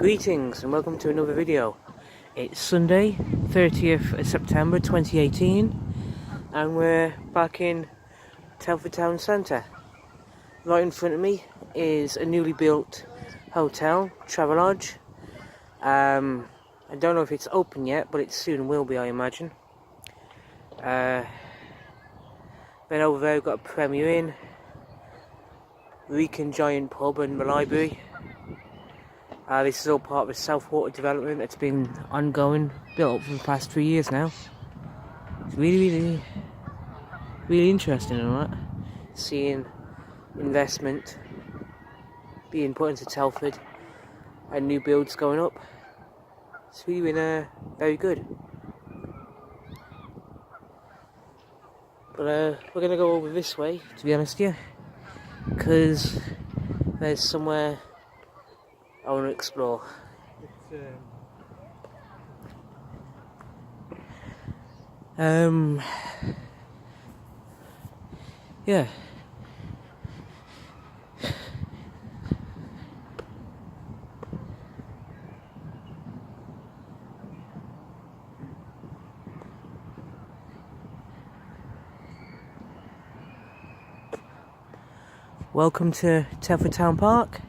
Greetings and welcome to another video. It's Sunday, 30th of September 2018 and we're back in Telford Town Centre. Right in front of me is a newly built hotel, Travelodge. I don't know if it's open yet, but it soon will be, I imagine. Then over there we've got a Premier Inn, Wrekin Giant Pub and the library. This is all part of a self-water development that's been ongoing, built up for the past 3 years now. It's really interesting and all that. Seeing investment being put into Telford and new builds going up. It's really been very good. But we're going to go over this way, to be honest with you, because there's somewhere I want to explore. Yeah. Welcome to Telford Town Park.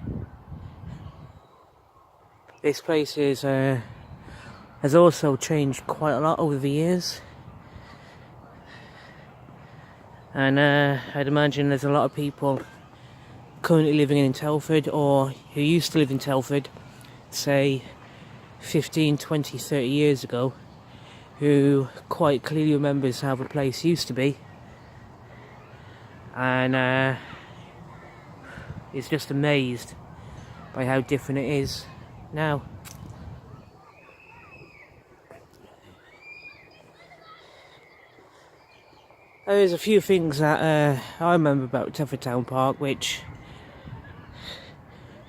This place is has also changed quite a lot over the years, and I'd imagine there's a lot of people currently living in Telford or who used to live in Telford, say 15, 20, 30 years ago, who quite clearly remembers how the place used to be, and is just amazed by how different it is now. There's a few things that I remember about Telford Town Park which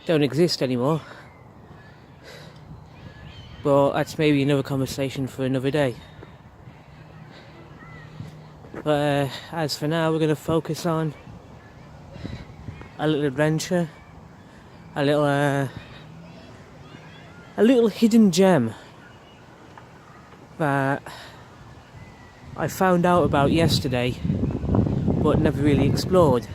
don't exist anymore, but that's maybe another conversation for another day. But as for now, we're going to focus on a little adventure, a little hidden gem that I found out about yesterday but never really explored.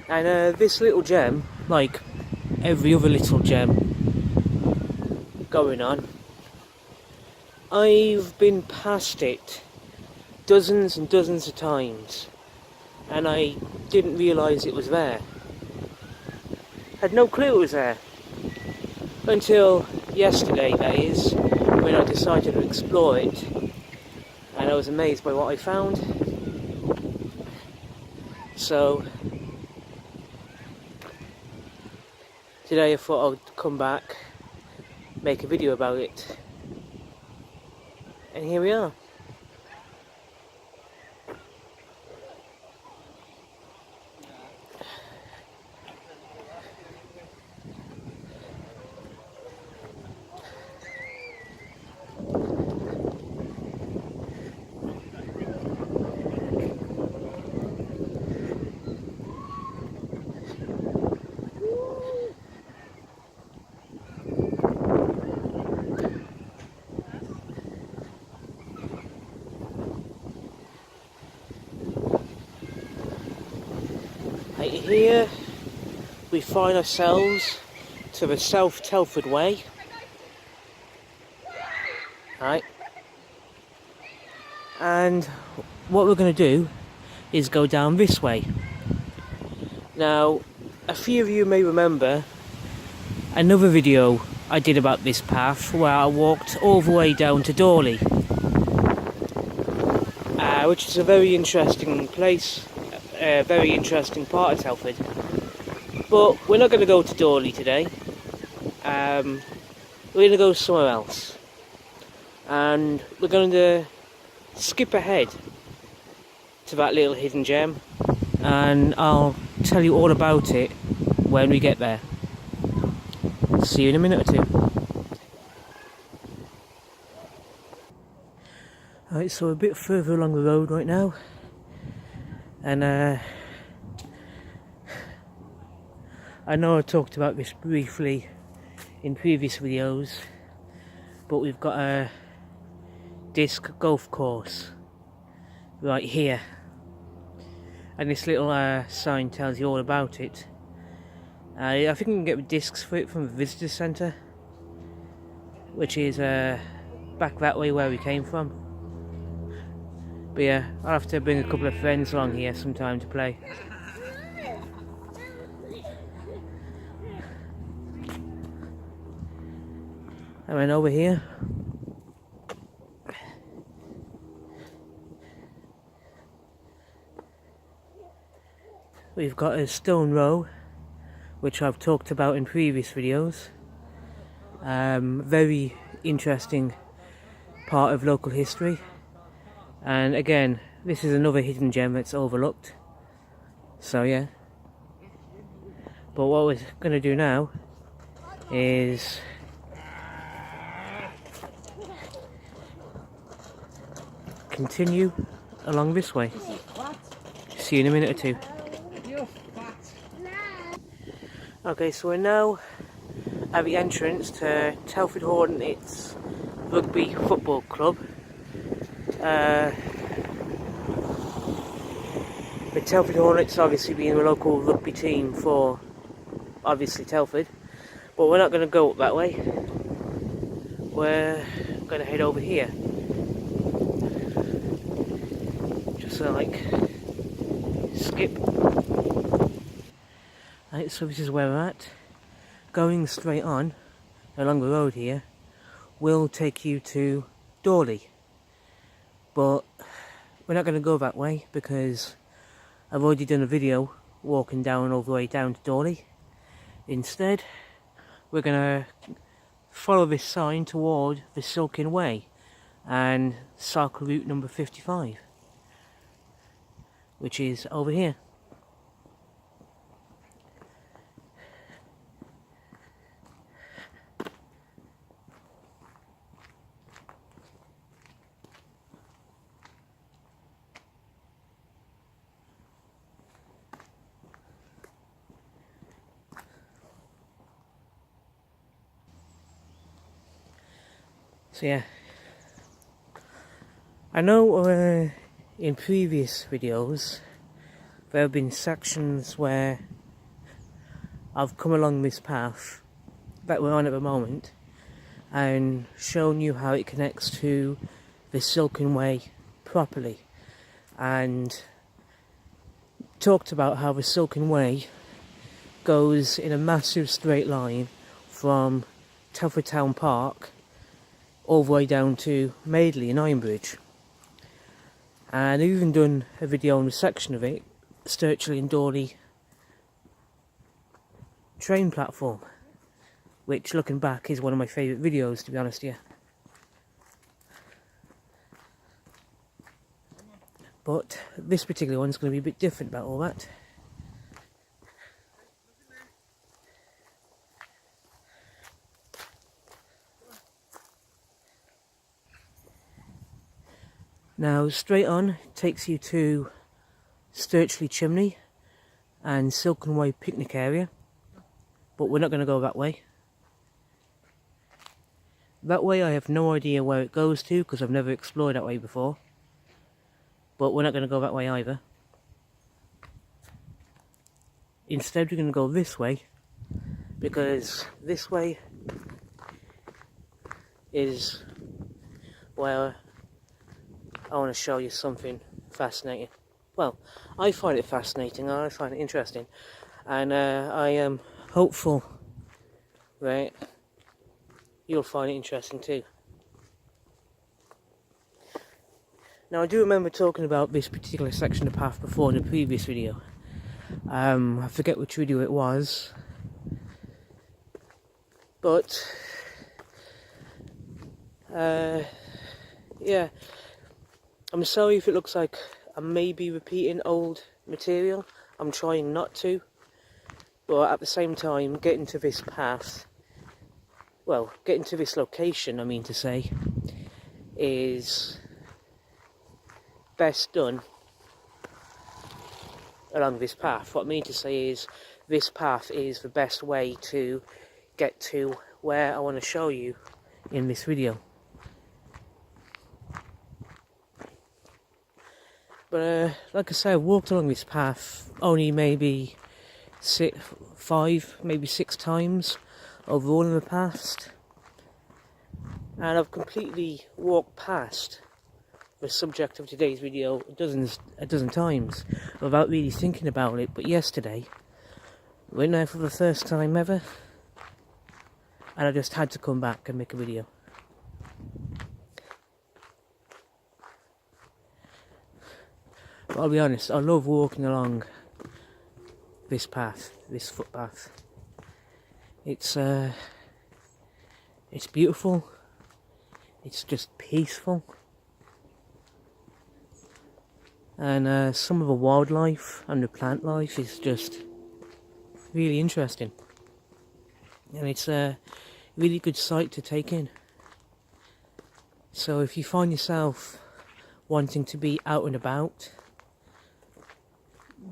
And this little gem, like every other little gem going on, I've been past it dozens and dozens of times and I didn't realise it was there. Had no clue it was there. Until yesterday, that is, when I decided to explore it, and I was amazed by what I found. So today I thought I'd come back, make a video about it, and here we are. Right here we find ourselves to the South Telford Way. Right. And what we're going to do is go down this way. Now, a few of you may remember another video I did about this path where I walked all the way down to Dorley, which is a very interesting place. A very interesting part of Telford, but we're not going to go to Dorley today. We're going to go somewhere else, and we're going to skip ahead to that little hidden gem, and I'll tell you all about it when we get there. See you in a minute or two. Alright, so a bit further along the road right now, and I know I talked about this briefly in previous videos, but we've got a disc golf course right here, and this little sign tells you all about it. I think we can get discs for it from the visitor centre, which is back that way where we came from. But yeah, I'll have to bring a couple of friends along here sometime to play. And then over here, we've got a stone row, which I've talked about in previous videos. Very interesting part of local history. And again, this is another hidden gem that's overlooked. So yeah. But what we're going to do now is continue along this way. See you in a minute or two. Okay, so we're now at the entrance to Telford Hornets Rugby Football Club. The Telford Hornets obviously being the local rugby team for obviously Telford, but we're not going to go up that way. We're going to head over here, just so like skip. Right, so this is where we're at. Going straight on along the road here will take you to Dorley, but we're not going to go that way because I've already done a video walking down all the way down to Dorley. Instead, we're going to follow this sign toward the Silken Way and cycle route number 55, which is over here. So yeah, I know in previous videos there have been sections where I've come along this path that we're on at the moment and shown you how it connects to the Silken Way properly, and talked about how the Silken Way goes in a massive straight line from Telford Town Park all the way down to Madeley and Ironbridge. And I've even done a video on a section of it, Sturchley and Dorley train platform, which looking back is one of my favourite videos, to be honest here. But this particular one's going to be a bit different about all that. Now, straight on takes you to Sturchley Chimney and Silken Way picnic area, but we're not going to go that way. That way I have no idea where it goes to because I've never explored that way before, but we're not going to go that way either. Instead we're going to go this way, because this way is where I want to show you something fascinating. Well, I find it fascinating, I find it interesting, and I am hopeful that you'll find it interesting too. Now, I do remember talking about this particular section of path before in a previous video. I forget which video it was, but yeah, I'm sorry if it looks like I may be repeating old material. I'm trying not to, but at the same time, getting to this path, well, getting to this location, I mean to say, is best done along this path. What I mean to say is, this path is the best way to get to where I want to show you in this video. But like I said, I've walked along this path only maybe 5, maybe 6 times overall in the past, and I've completely walked past the subject of today's video a dozen times without really thinking about it. But yesterday, I went there for the first time ever, and I just had to come back and make a video. But I'll be honest, I love walking along this path, this footpath. It's beautiful. It's just peaceful, and some of the wildlife and the plant life is just really interesting, and it's a really good sight to take in. So if you find yourself wanting to be out and about,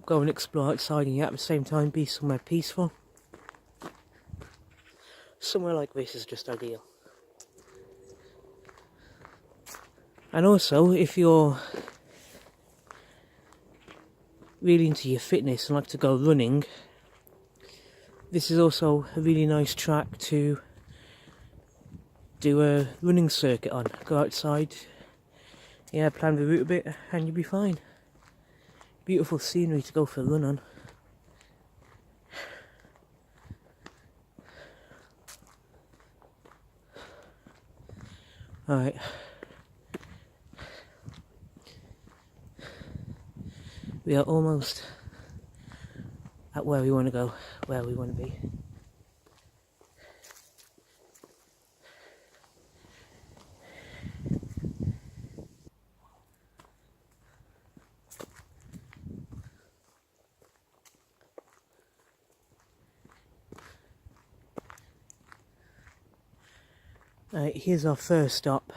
go and explore outside, and yet at the same time be somewhere peaceful, somewhere like this is just ideal. And also, if you're really into your fitness and like to go running, this is also a really nice track to do a running circuit on. Go outside, yeah, plan the route a bit, and you'll be fine. Beautiful scenery to go for a run on. Alright. We are almost at where we want to go, where we want to be. Right, here's our first stop,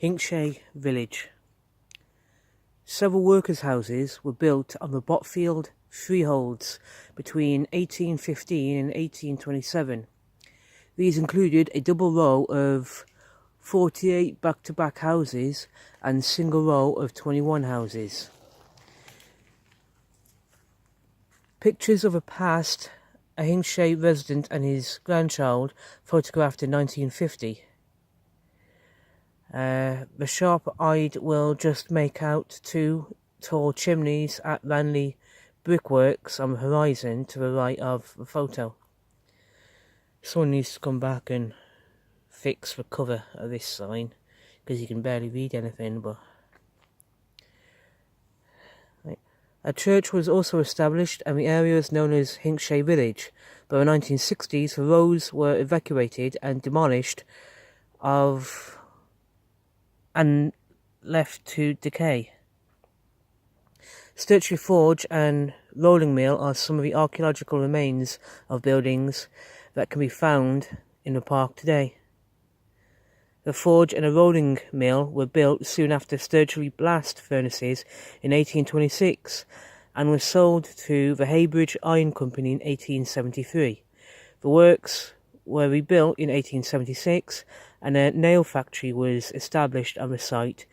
Hinkshay Village. Several workers' houses were built on the Botfield freeholds between 1815 and 1827. These included a double row of 48 back-to-back houses and single row of 21 houses. Pictures of a past a Hinkshay resident and his grandchild, photographed in 1950. The sharp-eyed will just make out 2 tall chimneys at Ranley Brickworks on the horizon to the right of the photo. Someone needs to come back and fix the cover of this sign, because you can barely read anything. But a church was also established, and the area is known as Hinkshay Village. By the 1960s, the roads were evacuated and demolished and left to decay. Sturchley Forge and Rolling Mill are some of the archaeological remains of buildings that can be found in the park today. The forge and a rolling mill were built soon after Sturchley blast furnaces in 1826 and were sold to the Heybridge Iron Company in 1873. The works were rebuilt in 1876 and a nail factory was established on the site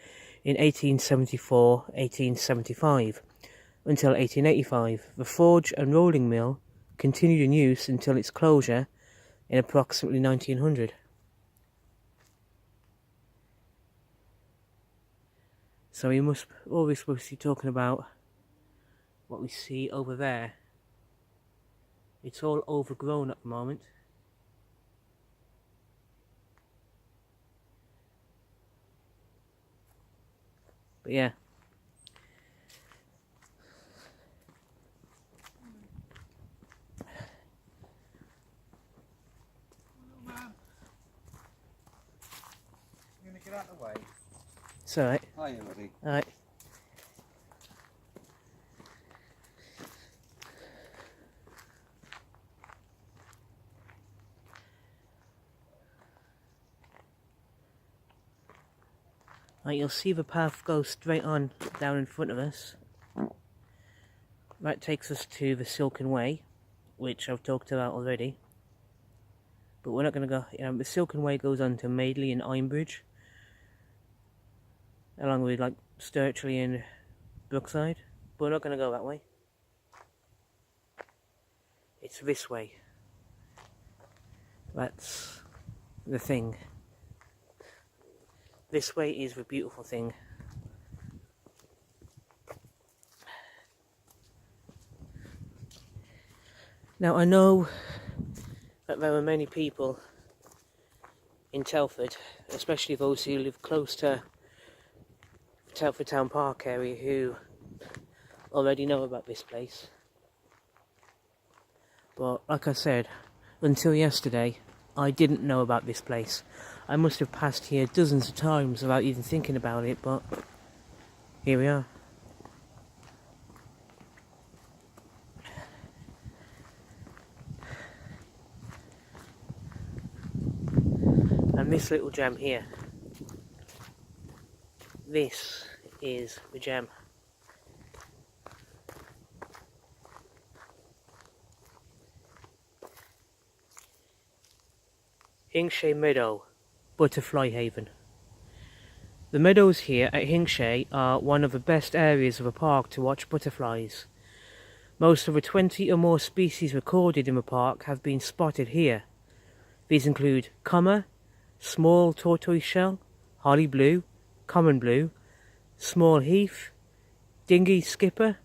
in 1874-1875 until 1885. The forge and rolling mill continued in use until its closure in approximately 1900. So we must always be talking about what we see over there. It's all overgrown at the moment. But yeah. You gonna get out of the way? It's alright. Hi, everybody. Alright. Right, you'll see the path goes straight on down in front of us. That takes us to the Silken Way, which I've talked about already. but we're not going to go. The Silken Way goes on to Madeley and Ironbridge, along with like Sturtley and Brookside, but we're not going to go that way. It's this way. That's the thing. This way is the beautiful thing. Now I know that there are many people in Telford, especially those who live close to the Telford Town Park area, who already know about this place. But like I said, until yesterday, I didn't know about this place. I must have passed here dozens of times without even thinking about it, but here we are. And this little gem here, this is the gem. Hinkshay Meadow, Butterfly Haven. The meadows here at Hinkshay are one of the best areas of the park to watch butterflies. Most of the 20 or more species recorded in the park have been spotted here. These include comma, small tortoiseshell, holly blue, common blue, small heath, dingy skipper,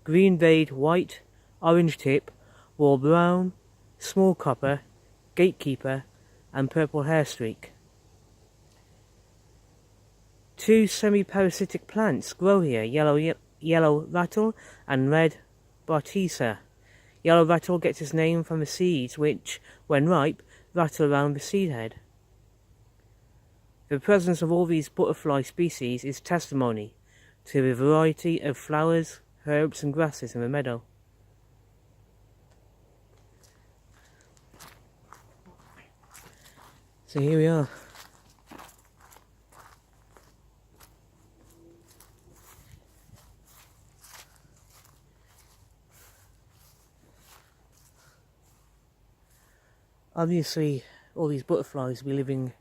green-veined white, orange tip, wall brown, small copper, gatekeeper, and purple hairstreak. 2 semi-parasitic plants grow here, yellow rattle and red bartisa. Yellow rattle gets its name from the seeds which, when ripe, rattle around the seed head. The presence of all these butterfly species is testimony to the variety of flowers, herbs and grasses in the meadow. So here we are. Obviously, all these butterflies will be living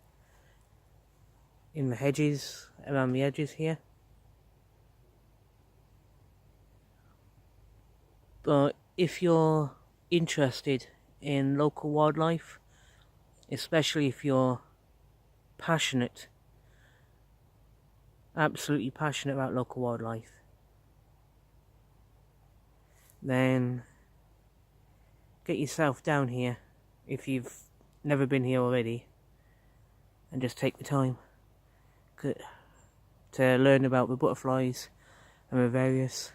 in the hedges, around the edges here. But if you're interested in local wildlife, especially if you're passionate, absolutely passionate about local wildlife, then get yourself down here if you've never been here already, and just take the time to learn about the butterflies and the various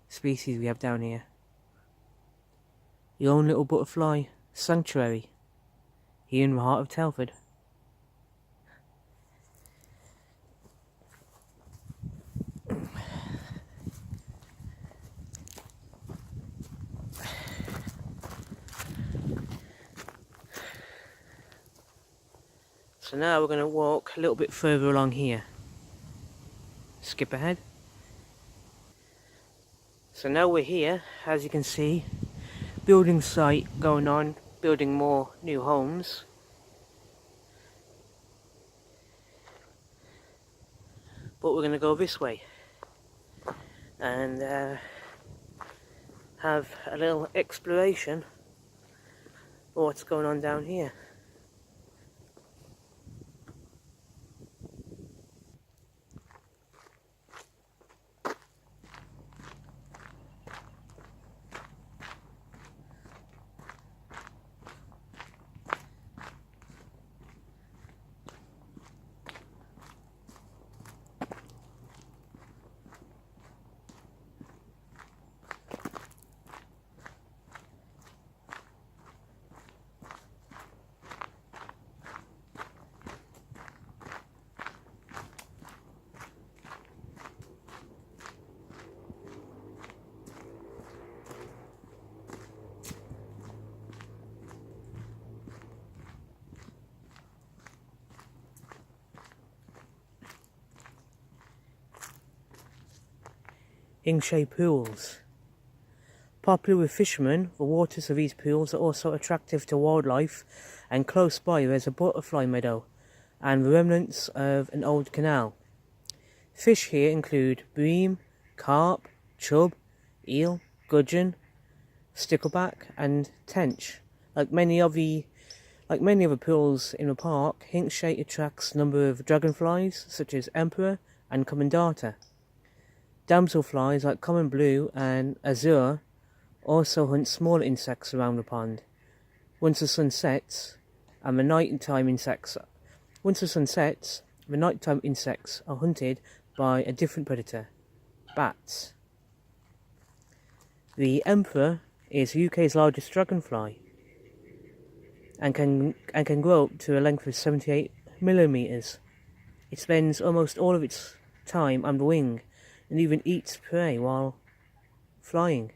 species we have down here. Your own little butterfly sanctuary here in the heart of Telford. So now we're going to walk a little bit further along here. Skip ahead. So now we're here, as you can see, building site going on, building more new homes. But we're going to go this way and have a little exploration of what's going on down here. Hinkshay pools. Popular with fishermen, the waters of these pools are also attractive to wildlife, and close by there's a butterfly meadow and the remnants of an old canal. Fish here include bream, carp, chub, eel, gudgeon, stickleback and tench. Like many of the pools in the park, Hinkshay attracts a number of dragonflies such as emperor and commendata. Damselflies like common blue and azure also hunt smaller insects around the pond. Once the sun sets, the nighttime insects are hunted by a different predator, bats. The emperor is UK's largest dragonfly and can grow up to a length of 78 millimeters. It spends almost all of its time on the wing and even eats prey while flying.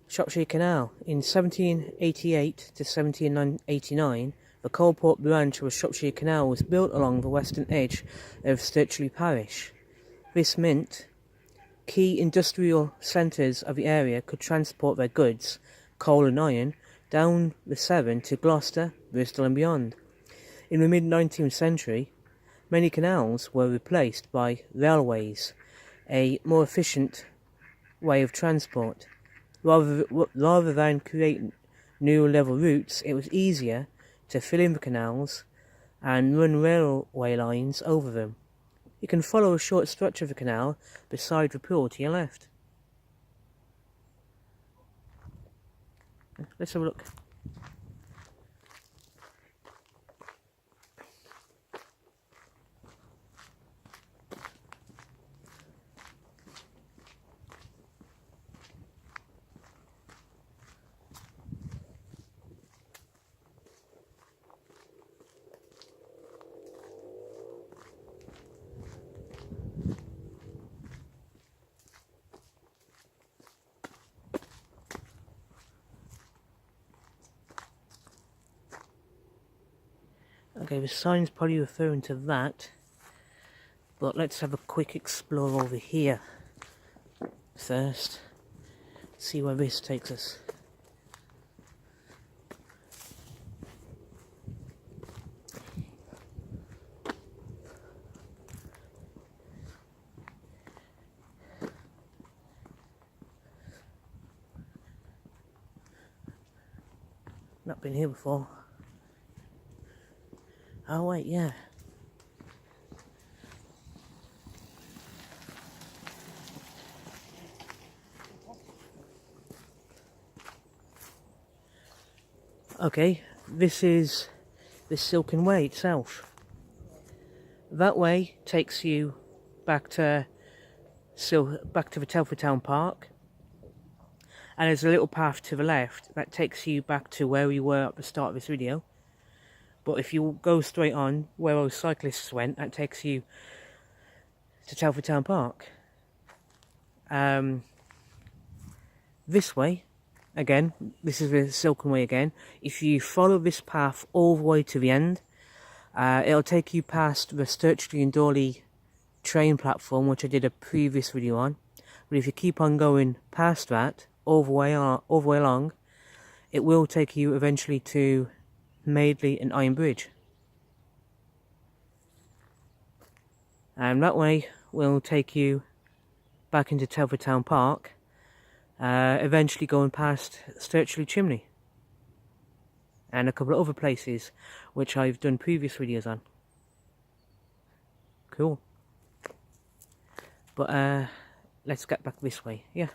Shropshire Canal. In 1788 to 1789, the Coalport branch of the Shropshire Canal was built along the western edge of Sturchley parish. This meant key industrial centres of the area could transport their goods, coal and iron, down the Severn to Gloucester, Bristol and beyond. In the mid-19th century, many canals were replaced by railways, a more efficient way of transport. Rather than create new level routes, it was easier to fill in the canals and run railway lines over them. You can follow a short stretch of the canal beside the pool to your left. Let's have a look. Okay, the sign's probably referring to that, but let's have a quick explore over here first, see where this takes us. Not been here before. Oh wait, yeah. Okay, this is the Silken Way itself. That way takes you back to the Telford Town Park, and there's a little path to the left that takes you back to where we were at the start of this video. But if you go straight on where those cyclists went, that takes you to Telford Town Park. This way, again, this is the Silken Way again. If you follow this path all the way to the end, it'll take you past the Sturchley and Dawley train platform, which I did a previous video on. But if you keep on going past that, all the way along, it will take you eventually to Madeley and Iron Bridge. And that way will take you back into Telford Town Park, eventually going past Sturchley Chimney and a couple of other places which I've done previous videos on. Cool. But let's get back this way. Yeah.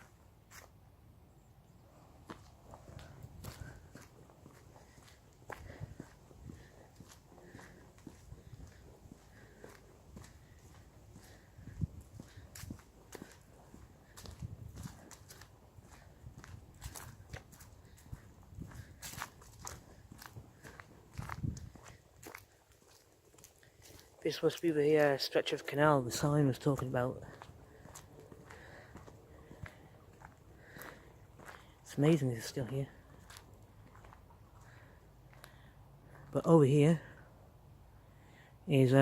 This must be the stretch of canal the sign was talking about. It's amazing it's still here. But over here is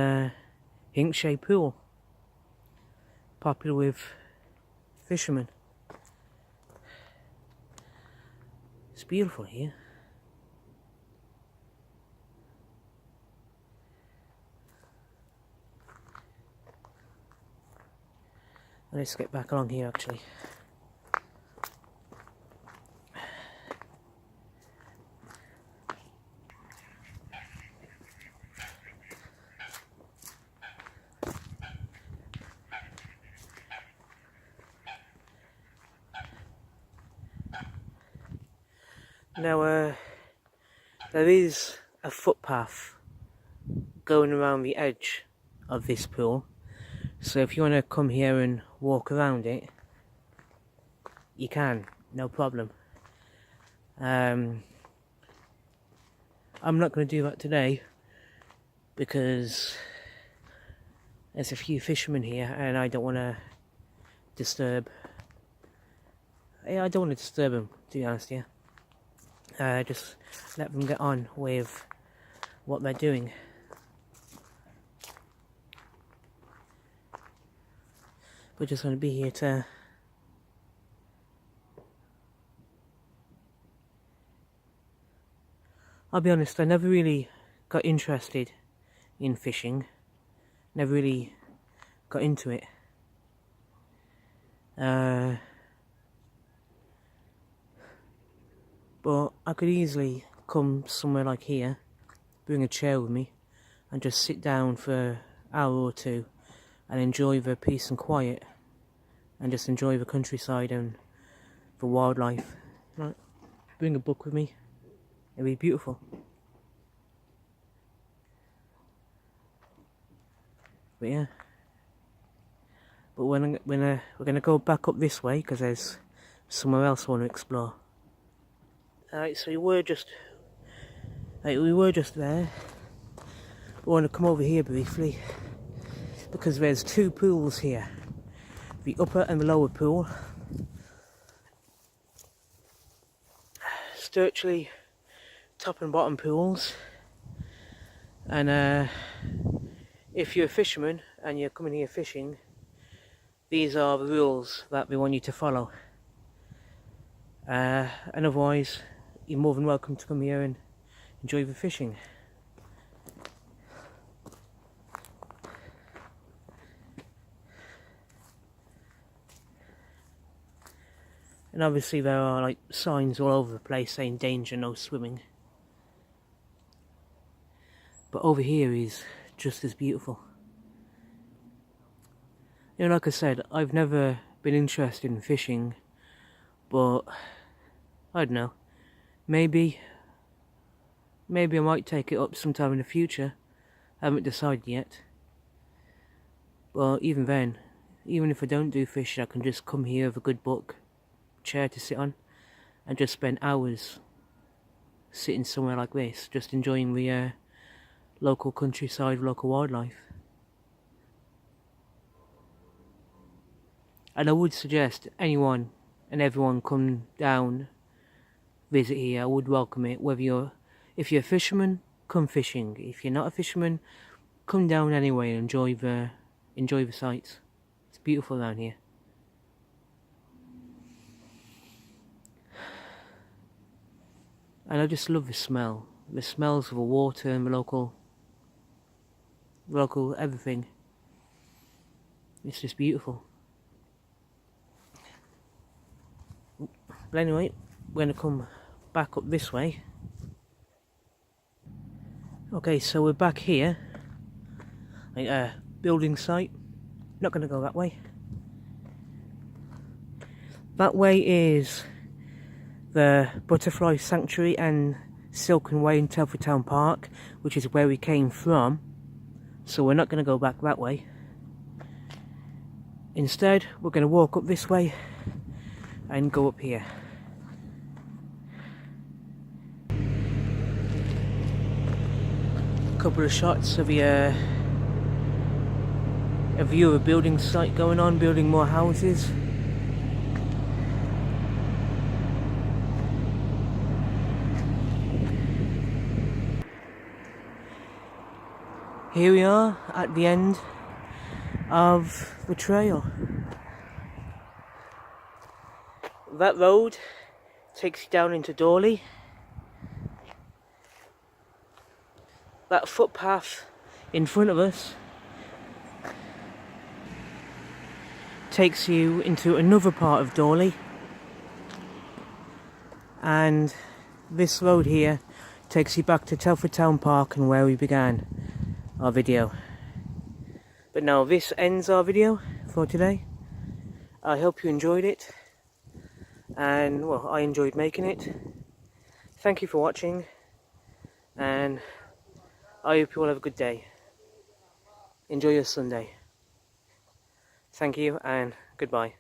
Hinkshay Pool. popular with fishermen. It's beautiful here. Let's get back along here actually. Now there is a footpath going around the edge of this pool, so if you want to come here and walk around it, you can, no problem. I'm not going to do that today because there's a few fishermen here and I don't want to disturb. I don't want to disturb them, to be honest, yeah. Just let them get on with what they're doing. We're just going to be here to I'll be honest, I never really got interested in fishing. Never really got into it. But I could easily come somewhere like here, bring a chair with me, and just sit down for an hour or two and enjoy the peace and quiet, and just enjoy the countryside and the wildlife. Right? Bring a book with me, it'd be beautiful. But yeah, but we're going to go back up this way because there's somewhere else I want to explore. Alright, so we were just there. We want to come over here briefly because there's two pools here, the upper and the lower pool. Sturchly top and bottom pools, and if you're a fisherman and you're coming here fishing, these are the rules that we want you to follow. And otherwise, you're more than welcome to come here and enjoy the fishing. And obviously there are like signs all over the place saying danger, no swimming. But over here is just as beautiful. You know, like I said, I've never been interested in fishing, but I don't know. Maybe I might take it up sometime in the future. I haven't decided yet. But even then, even if I don't do fishing, I can just come here with a good book, chair to sit on, and just spend hours sitting somewhere like this, just enjoying the local countryside, local wildlife. And I would suggest anyone and everyone come down, visit here. I would welcome it. If you're a fisherman, come fishing. If you're not a fisherman, come down anyway and enjoy the sights. It's beautiful down here. And I just love the smells of the water and the local everything. It's just beautiful. But anyway, we're going to come back up this way. Okay, so we're back here. Building site. Not going to go that way. That way is the Butterfly Sanctuary and Silken Way in Telford Town Park, which is where we came from. So we're not going to go back that way. Instead, we're going to walk up this way and go up here. A couple of shots of a view of a building site going on, building more houses. Here we are at the end of the trail. That road takes you down into Dorley. That footpath in front of us takes you into another part of Dorley, and this road here takes you back to Telford Town Park and where we began our video. But now this ends our video for today. I hope you enjoyed it, and well, I enjoyed making it. Thank you for watching, and I hope you all have a good day. Enjoy your Sunday. Thank you and goodbye.